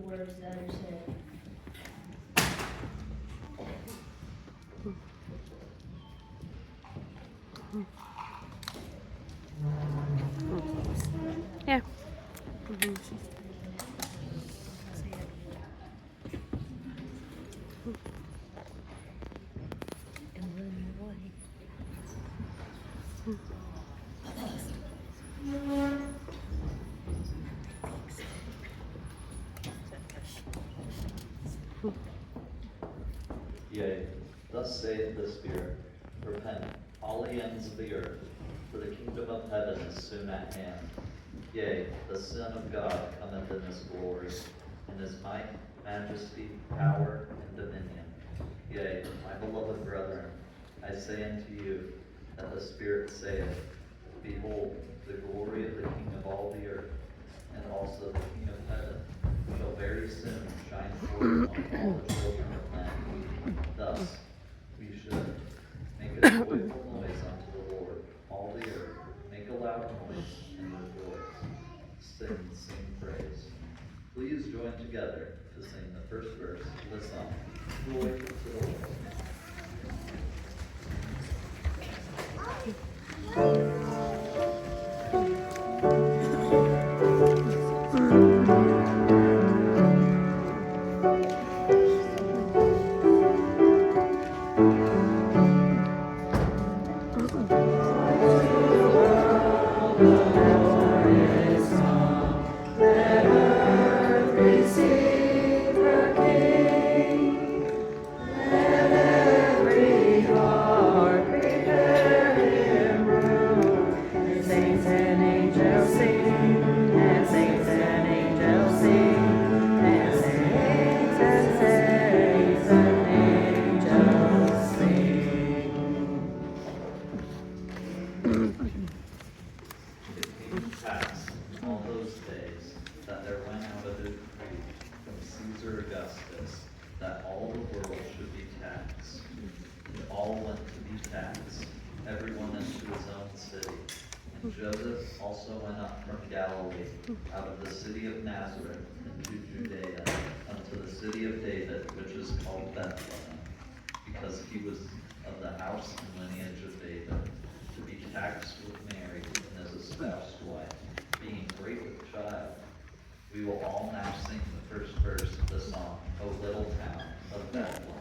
words that are said. Yeah. Yea, thus saith the Spirit, repent, all the ends of the earth, for the kingdom of heaven is soon at hand. Yea, the Son of God cometh in his glory, in his might, majesty, power, and dominion. Yea, my beloved brethren, I say unto you, that the Spirit saith, Behold, the glory of the King of all the earth, and also the King of heaven, shall very soon shine forth among all the children of men. Thus, we should make a joyful noise unto the Lord, all the earth, make a loud noise and rejoice. Sing praise. Please join together to sing the first verse of the song, Glory to the Lord. That all the world should be taxed. And all went to be taxed, everyone into his own city. And Joseph also went up from Galilee, out of the city of Nazareth, into Judea, unto the city of David, which is called Bethlehem, because he was of the house and lineage of David, to be taxed with Mary, and as a espoused wife, being great with child. We will all now sing the first verse of the song, O Little Town of Bethlehem.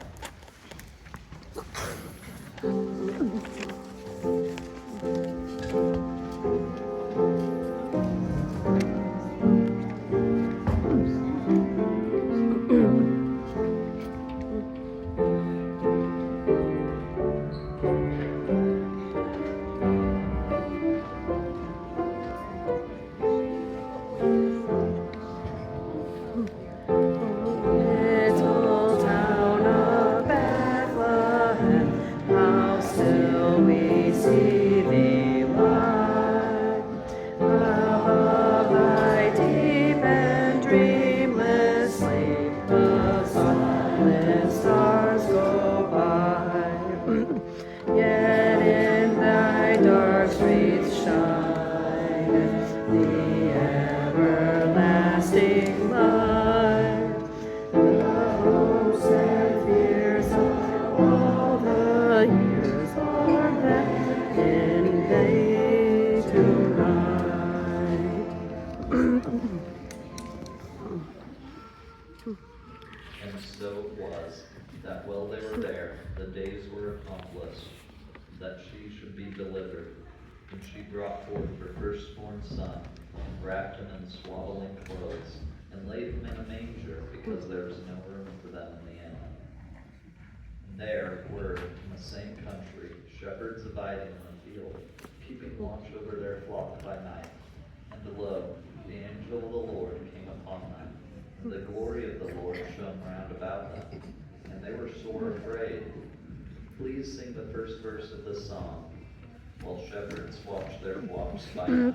And so it was, that while they were there, the days were accomplished, that she should be delivered. And she brought forth her firstborn son, and wrapped him in swaddling clothes, and laid him in a manger, because there was no room for them in the inn. And there were, in the same country, shepherds abiding in the field, keeping watch over their flock by night. And lo, the angel of the Lord came upon them, and the glory of the Lord shone round about them, and they were sore afraid. Please sing the first verse of the song, while shepherds watch their flocks by night.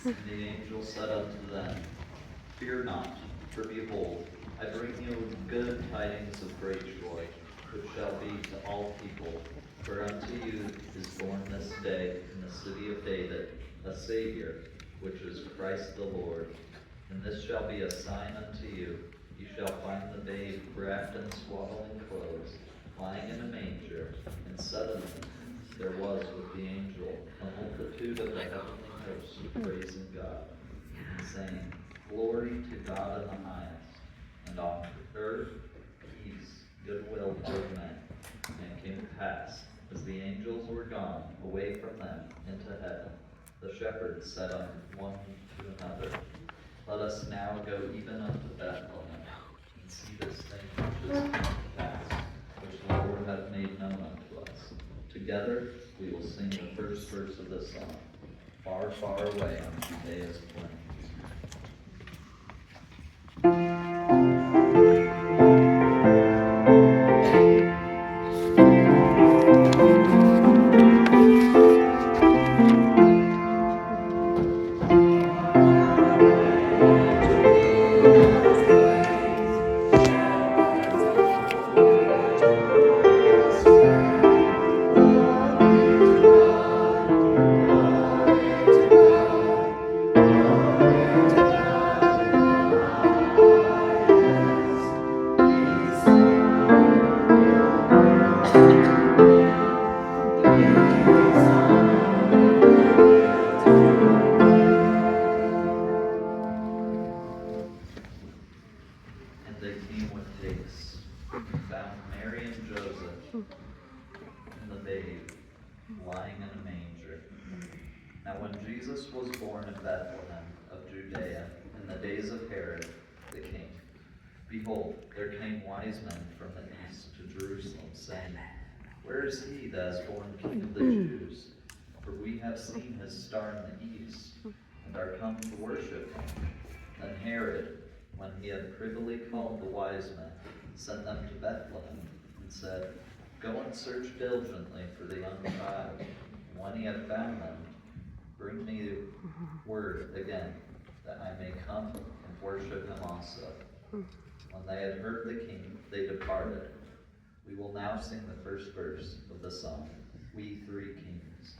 And the angel said unto them, Fear not, for behold, I bring you good tidings of great joy, which shall be to all people. For unto you is born this day in the city of David a Savior, which is Christ the Lord. And this shall be a sign unto you. You shall find the babe wrapped in swaddling clothes, lying in a manger. And suddenly there was with the angel a multitude of the heavenly hosts praising God, and saying, Glory to God in the highest, and on earth peace, goodwill toward men. And it came to pass, as the angels were gone away from them into heaven, the shepherds said one to another, Let us now go even unto Bethlehem, and see this thing which is come to pass, which the Lord hath made known unto us. Together we will sing the first verse of the song, Far, far away on Judea's plains. They came with haste, and found Mary and Joseph and the babe lying in a manger. Now when Jesus was born in Bethlehem of Judea in the days of Herod the king, behold, there came wise men from the east to Jerusalem, saying, Where is he that is born King of the Jews? For we have seen his star in the east, and are come to worship him. Then Herod, when he had privily called the wise men, sent them to Bethlehem, and said, Go and search diligently for the young child, and when he had found them, bring me word again, that I may come and worship him also. When they had heard the king, they departed. We will now sing the first verse of the song, We Three Kings.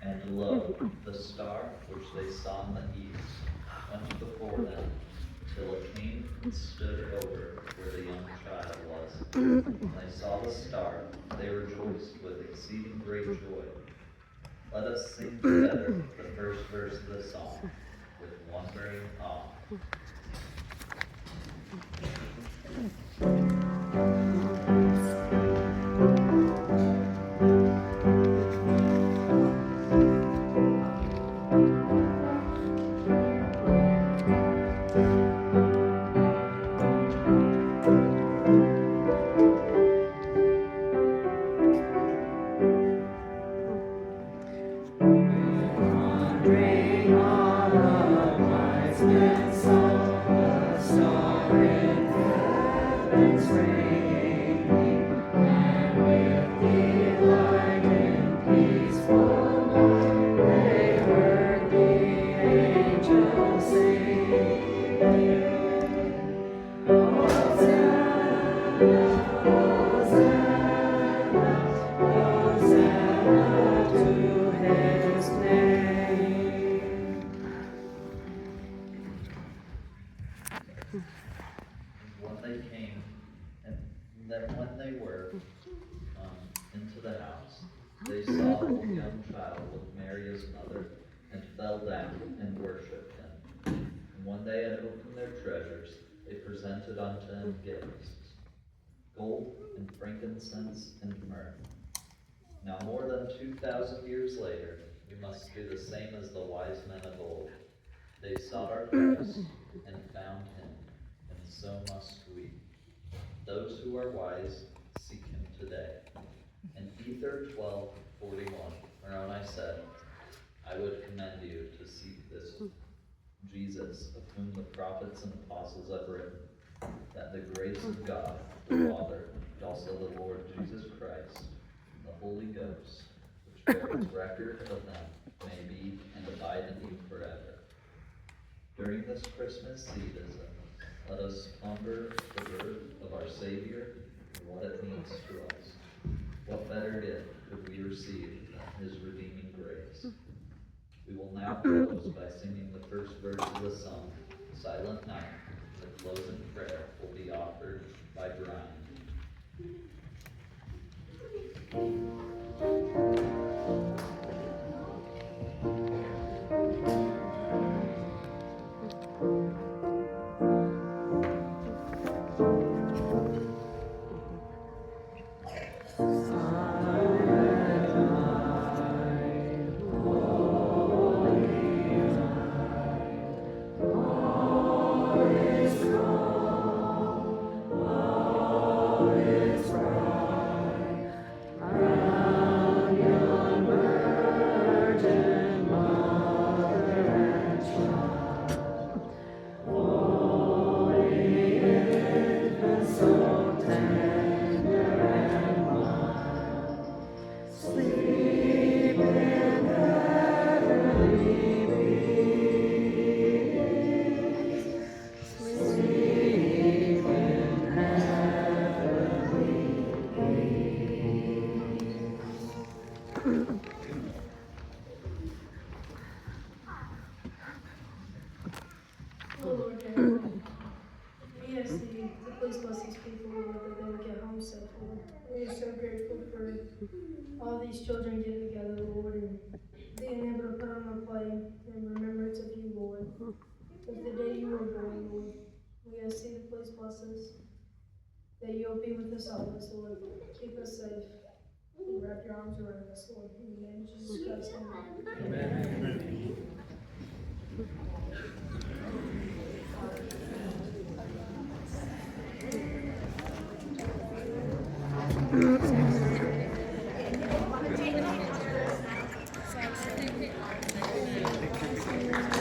And lo, the star which they saw in the east went before them, till it came and stood over where the young child was. When they saw the star, they rejoiced with exceeding great joy. Let us sing together the first verse of the song, with wondering awe. saw a young child with Mary his mother, and fell down and worshipped him. And when they had opened their treasures, they presented unto him gifts, gold and frankincense and myrrh. Now more than 2,000 years later, we must do the same as the wise men of old. They sought our Christ and found him, and so must we. Those who are wise seek him today. In Ether 12:41, Moroni said, I would commend you to seek this Jesus, of whom the prophets and apostles have written, that the grace of God, the Father, and also the Lord Jesus Christ, and the Holy Ghost, which bears record of them, may be and abide in you forever. During this Christmas season, let us ponder the birth of our Savior and what it means to us. What better gift could we receive than his redeeming grace? We will now close by singing the first verse of the song, Silent Night. The closing prayer will be offered by Brian. all these children getting together, Lord, and being able to put on a play in remembrance of you, Lord. Of the day you were born, Lord. We ask you to please bless us, that you'll be with us always, Lord. Keep us safe. And wrap your arms around us, Lord. In the name of Jesus Christ, amen. Amen.